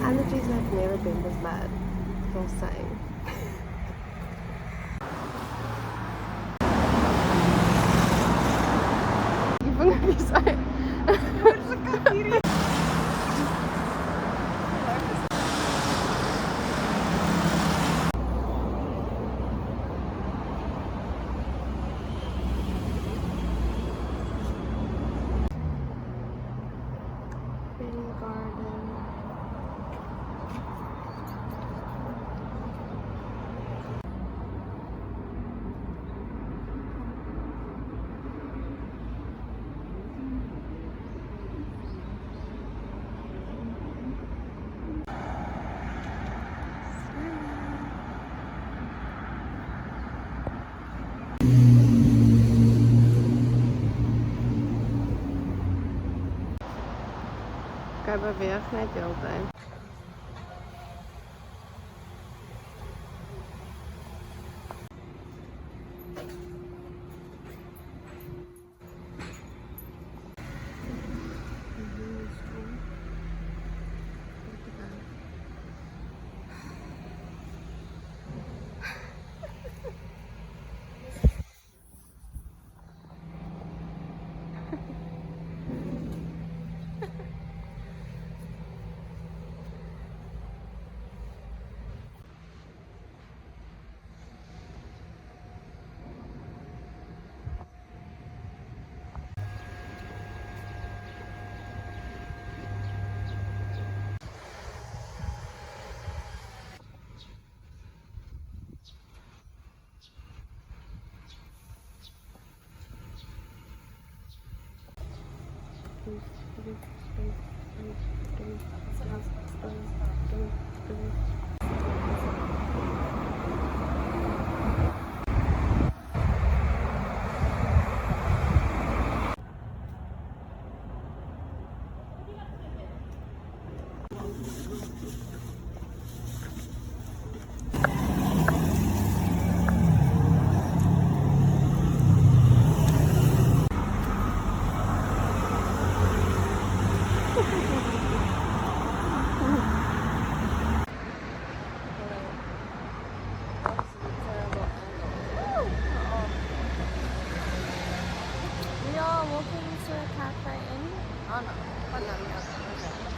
allergies have never been this bad. Just saying. Ibu nggak bisa. Kan beweeg net heeltyd.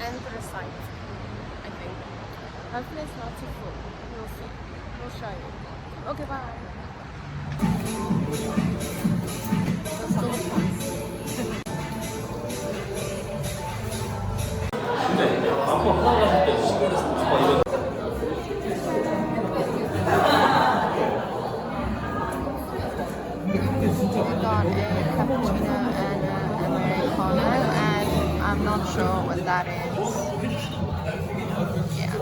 And to the side, I think. Hopefully it's not too full. We'll see. We'll show you. Okay, bye. I got a cappuccino and an Americano, and I'm not sure what that is. Yeah.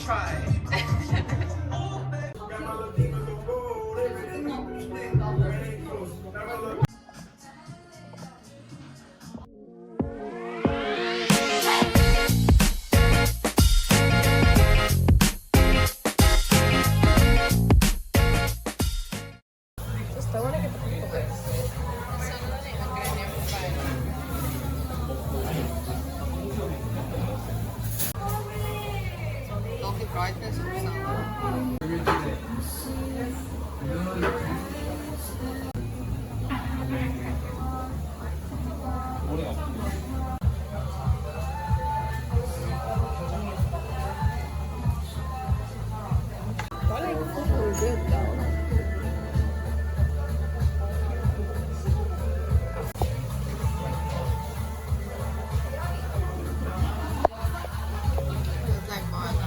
Just don't want to get the people this. Coffee brightness or something. I like the food good though. It's like mine.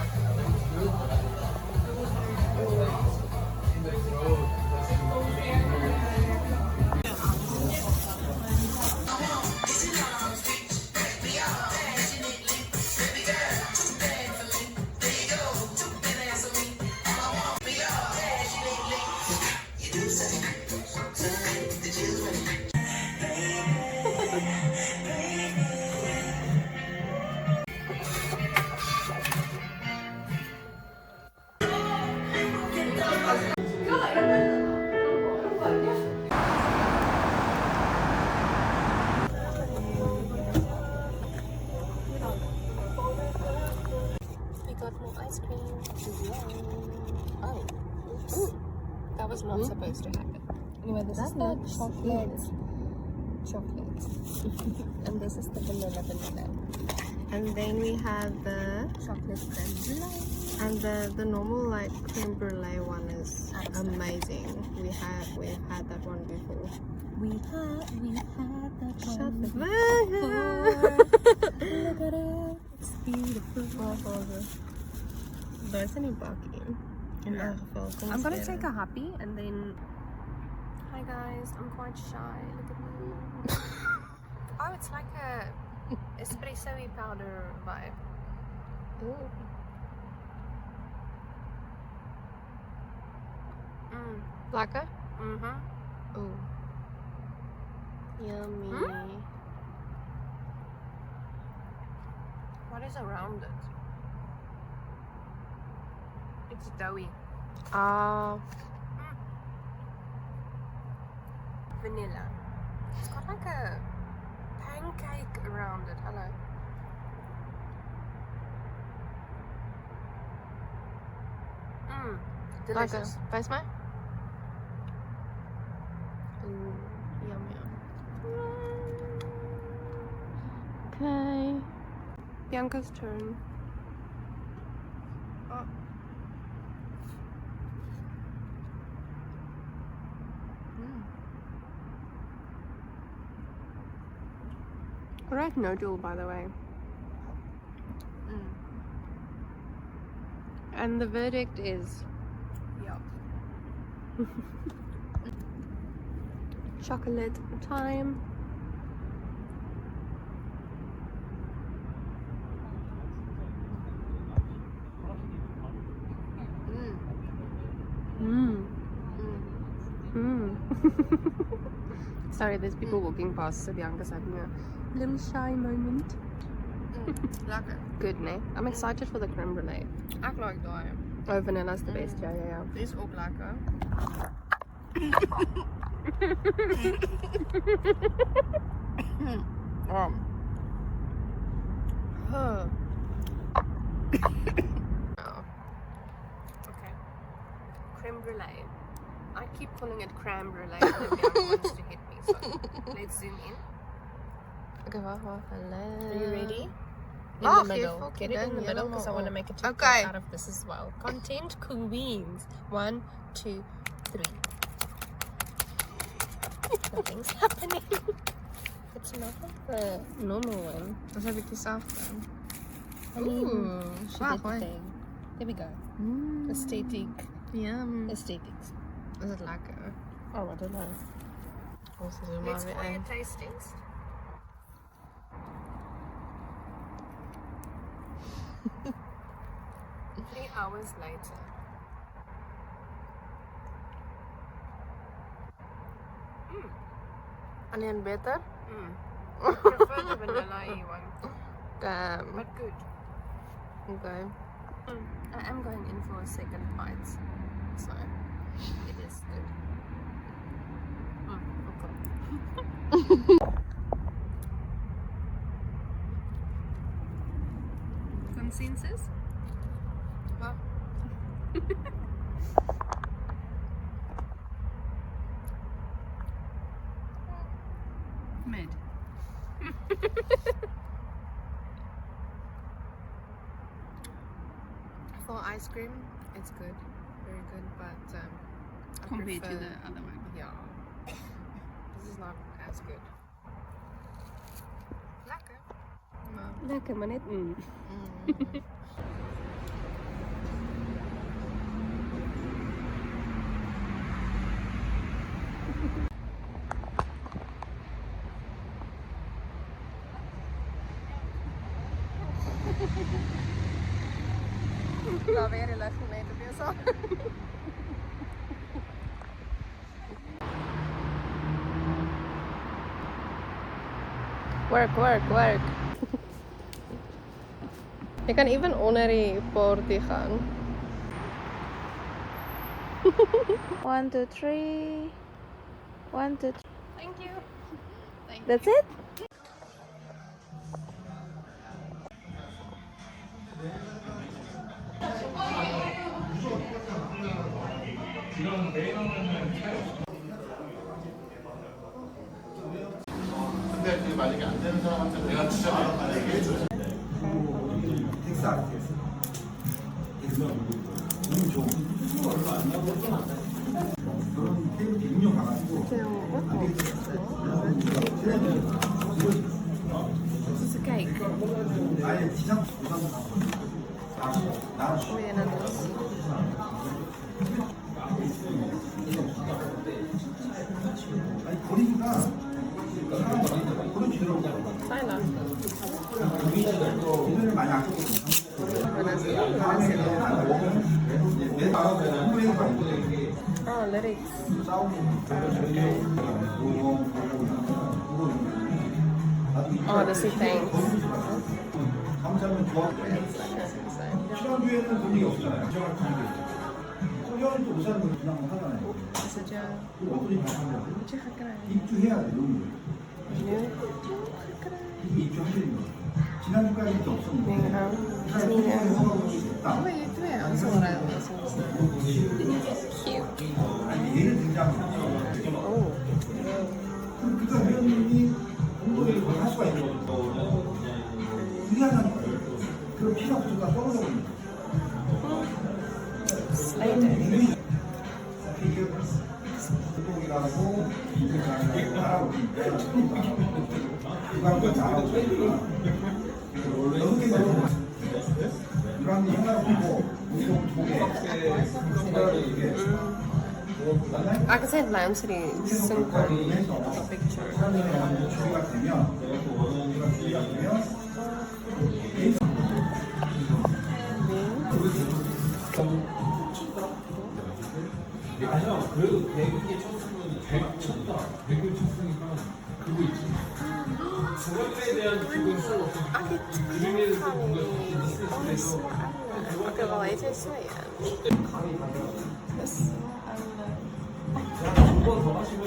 We got more ice cream. Oh, oops. That was not supposed to happen. Anyway, this is the chocolate. And this is the vanilla. And then we have the chocolate creme brulee. And the normal like creme brulee one is amazing. We've had that one before. We've had that one before. Look at it. It's beautiful. There's any barking. In elk geval. I'm gonna take a happy and then. Hi guys, I'm quite shy. Look at me. Oh, it's like a espresso-y powder vibe. Ooh. Lekker? Ooh. Yummy. What is around it? It's doughy. Vanilla. It's got like a pancake around it. Hello. Delicious. Lekker. Wijs mij. Ooh, yum yum. Okay. Bianca's turn. Oh. Great noodle, by the way. And the verdict is yup. Chocolate time. Sorry, there's people walking past, so Bianca's having a little shy moment. Lekker. Good, ne? I'm excited for the creme brulee. Ek like daai. Oh, vanilla's the best. Yeah. Dis ook lekker. Oh. Okay. Creme brulee. I keep calling it creme brulee and then Bianca wants to hit me, so let's zoom in. Okay, wacht. Are you ready? In Oh, the middle. geef Get it in the middle because I want to make a TikTok Okay. out of this as well. Content queens. 1, 2, 3. Nothing's happening. It's not like the normal one. Dat heb ik diezelfde. I mean, Ooh, she wacht, did the hoor. thing. There we go. Aesthetic. Yum. Aesthetics. Is het lekker? Oh, I don't know. Ons is er Let's maar try weer a een. tastings. hours later. Onion better? I prefer the vanilla-y one, Damn. but good. Okay. I am going in for a second bite, so it is good. Okay. Consensus? Huh? Mid. For ice cream, it's good. Very good, but I Compared to prefer- the other one. Yeah. This is not as good. Lekker. No. Lekker, maar net. Daar weer les gemeten weer zo. Work, work, work. Je kan even onder die poortie gaan. 1, 2, 3. 1, 2, 3. Thank you. Thank That's it? 근데 그게 만약에 안 되는 사람한테 내가 진짜 말하는 얘기해줘. This is a cake. Wil je een dus? Fajna. Oh, lyrics. Oh, this is thanks. 지난주에는 본 적이 없잖아요. 지정할 분위기 없잖아요. 소년은 또 우산을 그냥 하잖아요. 그럼 어떤 일이 발생해요? 입주해야 돼, 여기. 이게 입주하시는 거예요. 지난주까지 이게 없었는데. 지난주에 허가가 있다. 아니, 얘를 등장하는 거죠. 그러니까 회원님이 공동회를 그걸 할 수가 있는 거죠. 유리하다니까요. 그럼 피가 붙었다 떨어져 버립니다. 이라고 이렇게 알아보니까 이방과 잘하고 여섯 개 이방이 하나로 보고 우리도 보게 I can send Lance the simple picture. 사람들이 주의가 되면 주의가 되면 아니야, 그래도 100개 쳤으면 100 쳤다. 100개 쳤으니까 그거 있지. 그것에 대한 그건 또 그림에 대해서 뭔가 있을 Okay, well, it is so Yes. 두번 더 마시면